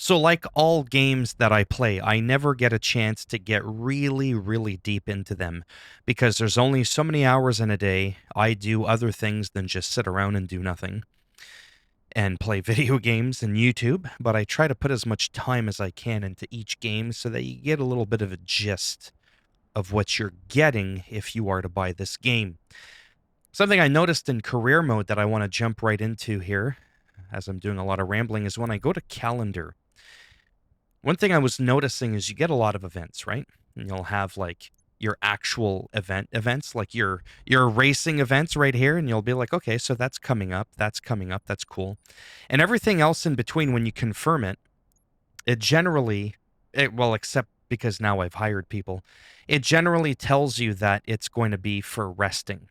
So like all games that I play, I never get a chance to get really, really deep into them because there's only so many hours in a day. I do other things than just sit around and do nothing and play video games and YouTube, but I try to put as much time as I can into each game so that you get a little bit of a gist of what you're getting if you are to buy this game. Something I noticed in career mode that I want to jump right into here, as I'm doing a lot of rambling, is when I go to calendar. One thing I was noticing is you get a lot of events, right? And you'll have like your actual events, like your racing events right here, and you'll be like, okay, so that's coming up, that's cool. And everything else in between, when you confirm it, it generally, well, except because now I've hired people, it generally tells you that it's going to be for resting.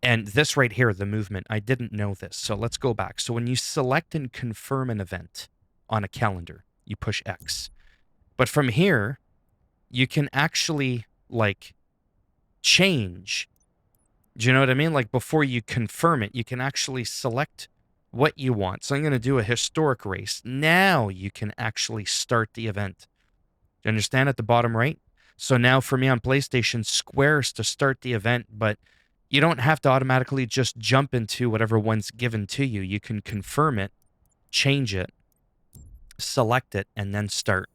And this right here, the movement, I didn't know this. So let's go back. So when you select and confirm an event on a calendar, you push X. But from here, you can actually like change. Do you know what I mean? Like before you confirm it, you can actually select what you want. So I'm going to do a historic race. Now you can actually start the event. Do you understand at the bottom right? So now for me on PlayStation, squares to start the event, but you don't have to automatically just jump into whatever one's given to you. You can confirm it, change it, select it, and then start.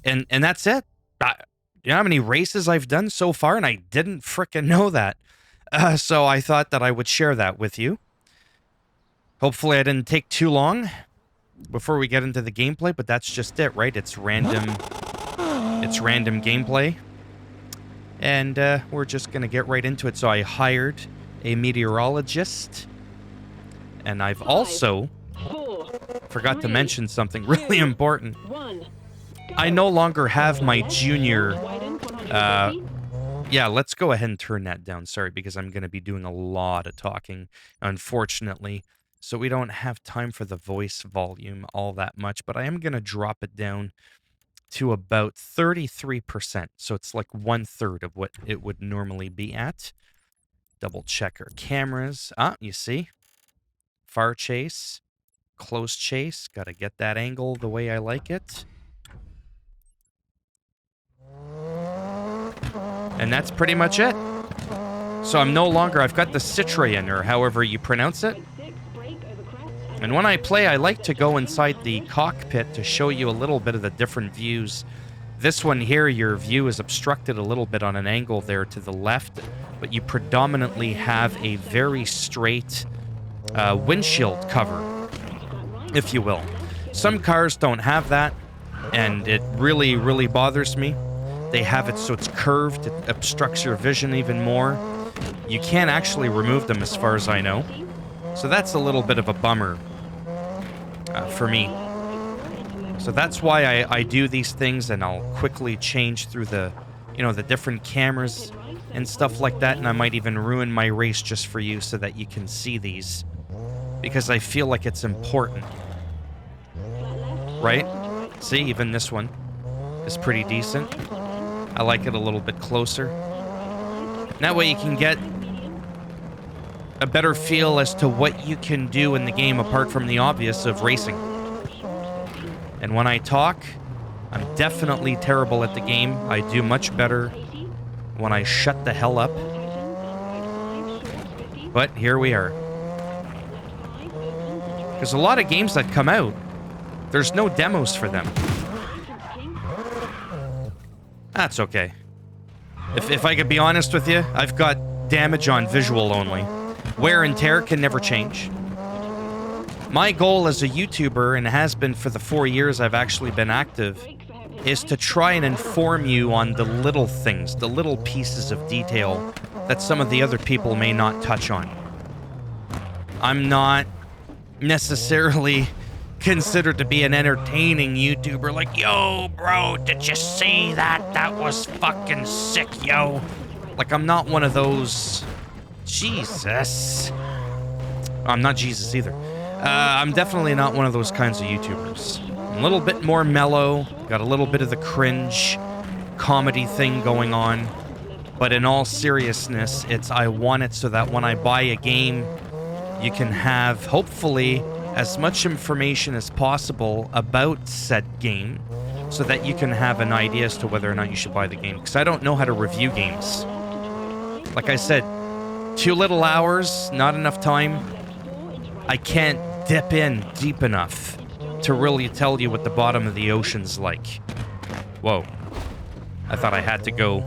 And that's it. You know how many races I've done so far, and I didn't frickin' know that. So I thought that I would share that with you. Hopefully I didn't take too long before we get into the gameplay, but that's just it, right? It's random gameplay. And we're just going to get right into it. So I hired a meteorologist. And I've also forgot to mention something really important. I no longer have my junior... yeah, let's go ahead and turn that down. Sorry, because I'm going to be doing a lot of talking, unfortunately. So we don't have time for the voice volume all that much. But I am going to drop it down to about 33%. So it's like 1/3 of what it would normally be at. Double check our cameras. You see? Far chase. Close chase. Got to get that angle the way I like it. And that's pretty much it. So I'm no longer, I've got the Citroen, or however you pronounce it. And when I play, I like to go inside the cockpit to show you a little bit of the different views. This one here, your view is obstructed a little bit on an angle there to the left, but you predominantly have a very straight windshield cover, if you will. Some cars don't have that, and it really, really bothers me. They have it so it's curved, it obstructs your vision even more. You can't actually remove them as far as I know. So that's a little bit of a bummer for me. So that's why I do these things, and I'll quickly change through the, the different cameras and stuff like that, and I might even ruin my race just for you so that you can see these, because I feel like it's important. Right? See, even this one is pretty decent. I like it a little bit closer. That way you can get a better feel as to what you can do in the game apart from the obvious of racing. And when I talk, I'm definitely terrible at the game. I do much better when I shut the hell up. But here we are. Because a lot of games that come out, there's no demos for them. That's okay. If I could be honest with you, I've got damage on visual only. Wear and tear can never change. My goal as a YouTuber, and has been for the 4 years I've actually been active, is to try and inform you on the little things, the little pieces of detail that some of the other people may not touch on. I'm not necessarily considered to be an entertaining YouTuber, like, yo, bro, did you see that? That was fucking sick, yo. Like, I'm not one of those... Jesus. I'm not Jesus either. I'm definitely not one of those kinds of YouTubers. I'm a little bit more mellow, got a little bit of the cringe comedy thing going on, but in all seriousness, I want it so that when I buy a game, you can have, hopefully, as much information as possible about said game so that you can have an idea as to whether or not you should buy the game. Because I don't know how to review games. Like I said, too little hours, not enough time. I can't dip in deep enough to really tell you what the bottom of the ocean's like. Whoa. I thought I had to go.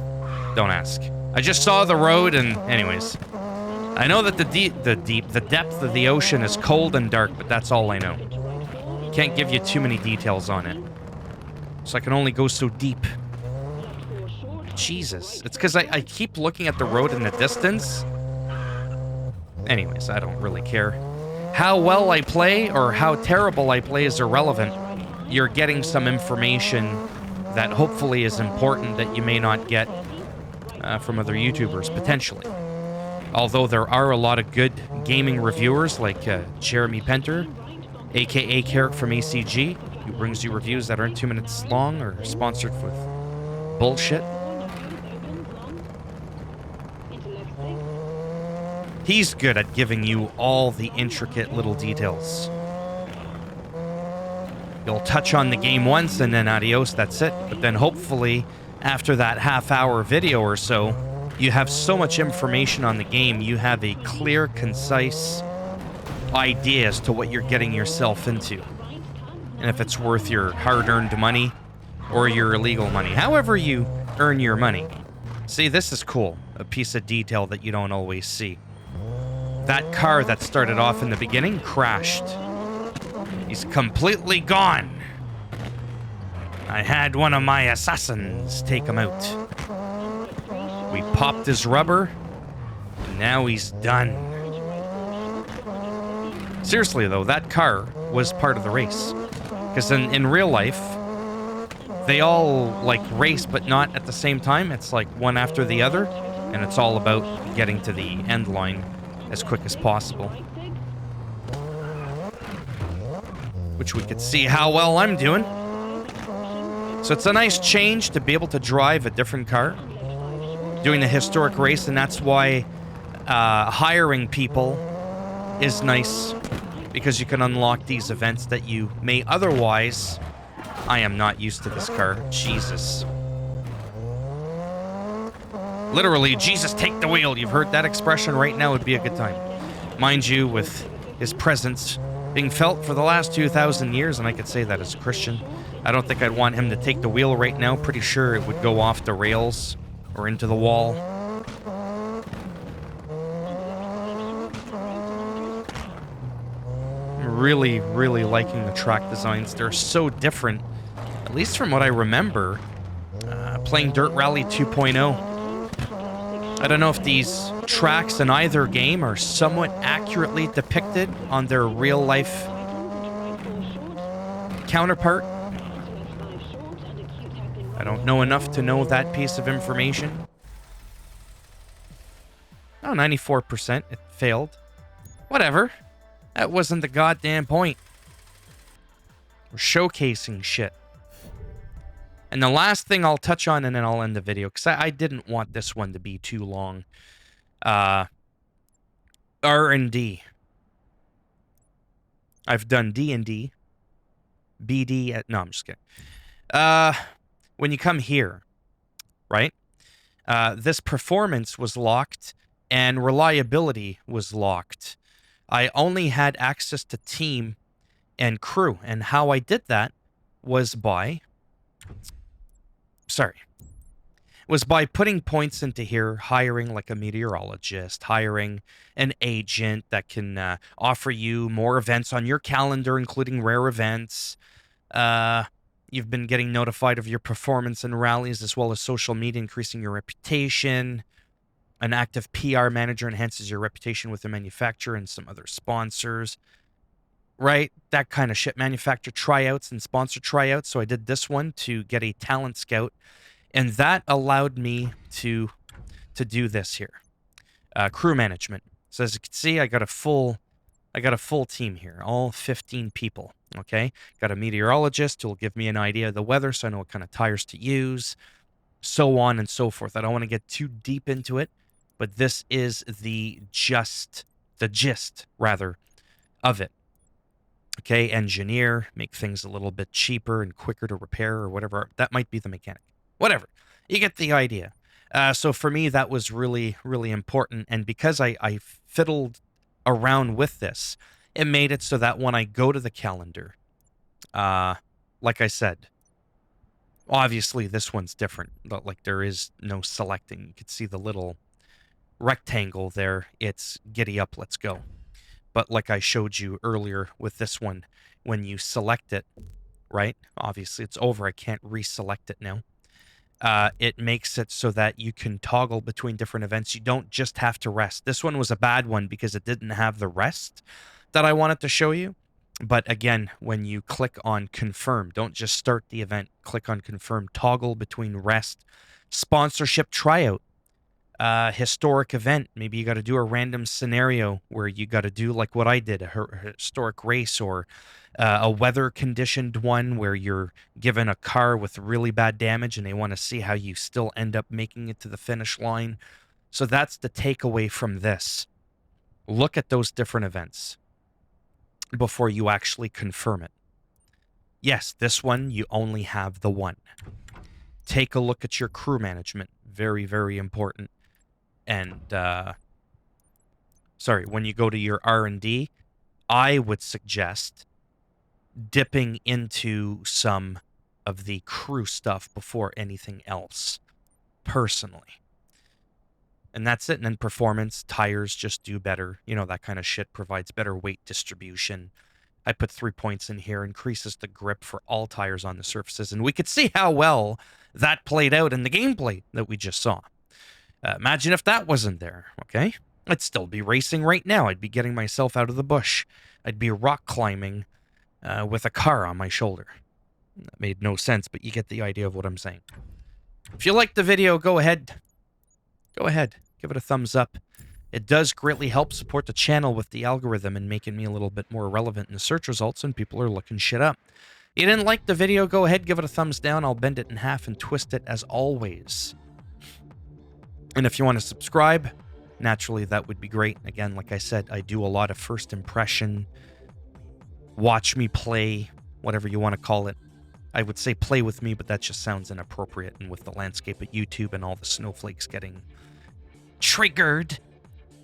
Don't ask. I just saw the road and anyways. I know that the depth of the ocean is cold and dark, but that's all I know. Can't give you too many details on it. So I can only go so deep. Jesus. It's because I keep looking at the road in the distance. Anyways, I don't really care. How well I play or how terrible I play is irrelevant. You're getting some information that hopefully is important that you may not get from other YouTubers, potentially. Although there are a lot of good gaming reviewers like Jeremy Penter, aka Carrick from ACG, who brings you reviews that aren't 2 minutes long or sponsored with bullshit. He's good at giving you all the intricate little details. You'll touch on the game once and then adios, that's it. But then hopefully, after that half-hour video or so, you have so much information on the game, you have a clear, concise idea as to what you're getting yourself into. And if it's worth your hard-earned money or your illegal money. However you earn your money. See, this is cool. A piece of detail that you don't always see. That car that started off in the beginning crashed. He's completely gone. I had one of my assassins take him out. We popped his rubber, and now he's done. Seriously, though, that car was part of the race. Because in real life, they all, like, race, but not at the same time. It's like one after the other, and it's all about getting to the end line as quick as possible. Which we could see how well I'm doing. So it's a nice change to be able to drive a different car. Doing the historic race, and that's why hiring people is nice. Because you can unlock these events that you may otherwise... I am not used to this car. Jesus. Literally, Jesus, take the wheel. You've heard that expression. Right now would be a good time. Mind you, with his presence being felt for the last 2,000 years, and I could say that as a Christian, I don't think I'd want him to take the wheel right now. Pretty sure it would go off the rails or into the wall. I'm really, really liking the track designs. They're so different, at least from what I remember, playing Dirt Rally 2.0. I don't know if these tracks in either game are somewhat accurately depicted on their real-life counterpart. I don't know enough to know that piece of information. Oh, 94%. It failed. Whatever. That wasn't the goddamn point. We're showcasing shit. And the last thing I'll touch on, and then I'll end the video, because I didn't want this one to be too long. R&D. I've done D&D. BD... no, I'm just kidding. When you come here, right? This performance was locked, and reliability was locked. I only had access to team and crew, and how I did that was by... was by putting points into here, hiring like a meteorologist, hiring an agent that can offer you more events on your calendar, including rare events. You've been getting notified of your performance in rallies as well as social media, increasing your reputation. An active PR manager enhances your reputation with the manufacturer and some other sponsors. Right? That kind of shit. Manufacturer tryouts and sponsor tryouts. So I did this one to get a talent scout. And that allowed me to do this here. Crew management. So as you can see, I got a full team here. All 15 people. Okay? Got a meteorologist who will give me an idea of the weather so I know what kind of tires to use. So on and so forth. I don't want to get too deep into it. But this is the gist, rather, of it. Okay, engineer, make things a little bit cheaper and quicker to repair or whatever. That might be the mechanic. Whatever. You get the idea. So for me, that was really, really important. And because I fiddled around with this, it made it so that when I go to the calendar, uh, like I said, obviously this one's different. Like there is no selecting. You can see the little rectangle there. It's giddy up, let's go. But like I showed you earlier with this one, when you select it, right? Obviously it's over. I can't reselect it now. It makes it so that you can toggle between different events. You don't just have to rest. This one was a bad one because it didn't have the rest that I wanted to show you. But again, when you click on confirm, don't just start the event, click on confirm, toggle between rest, sponsorship tryout, historic event. Maybe you got to do a random scenario where you got to do like what I did, a historic race, or a weather conditioned one where you're given a car with really bad damage and they want to see how you still end up making it to the finish line. So that's the takeaway from this. Look at those different events before you actually confirm it. Yes, this one, you only have the one. Take a look at your crew management. Very, very important. And sorry, when you go to your R&D, I would suggest dipping into some of the crew stuff before anything else, personally. And that's it. And then performance, tires just do better. You know, that kind of shit provides better weight distribution. I put 3 points in here, increases the grip for all tires on the surfaces. And we could see how well that played out in the gameplay that we just saw. Imagine if that wasn't there, okay? I'd still be racing right now. I'd be getting myself out of the bush. I'd be rock climbing with a car on my shoulder. That made no sense, but you get the idea of what I'm saying. If you liked the video, go ahead. Go ahead. Give it a thumbs up. It does greatly help support the channel with the algorithm and making me a little bit more relevant in the search results, and people are looking shit up. You didn't like the video, go ahead, give it a thumbs down. I'll bend it in half and twist it as always. And if you want to subscribe, naturally, that would be great. Again, like I said, I do a lot of first impression, watch me play, whatever you want to call it. I would say play with me, but that just sounds inappropriate. And with the landscape at YouTube and all the snowflakes getting triggered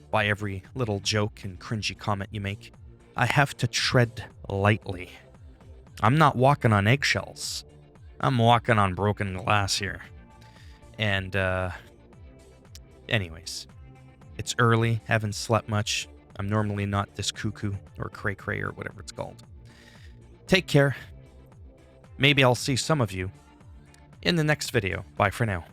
by every little joke and cringy comment you make, I have to tread lightly. I'm not walking on eggshells. I'm walking on broken glass here. And, anyways, it's early, haven't slept much. I'm normally not this cuckoo or cray-cray or whatever it's called. Take care. Maybe I'll see some of you in the next video. Bye for now.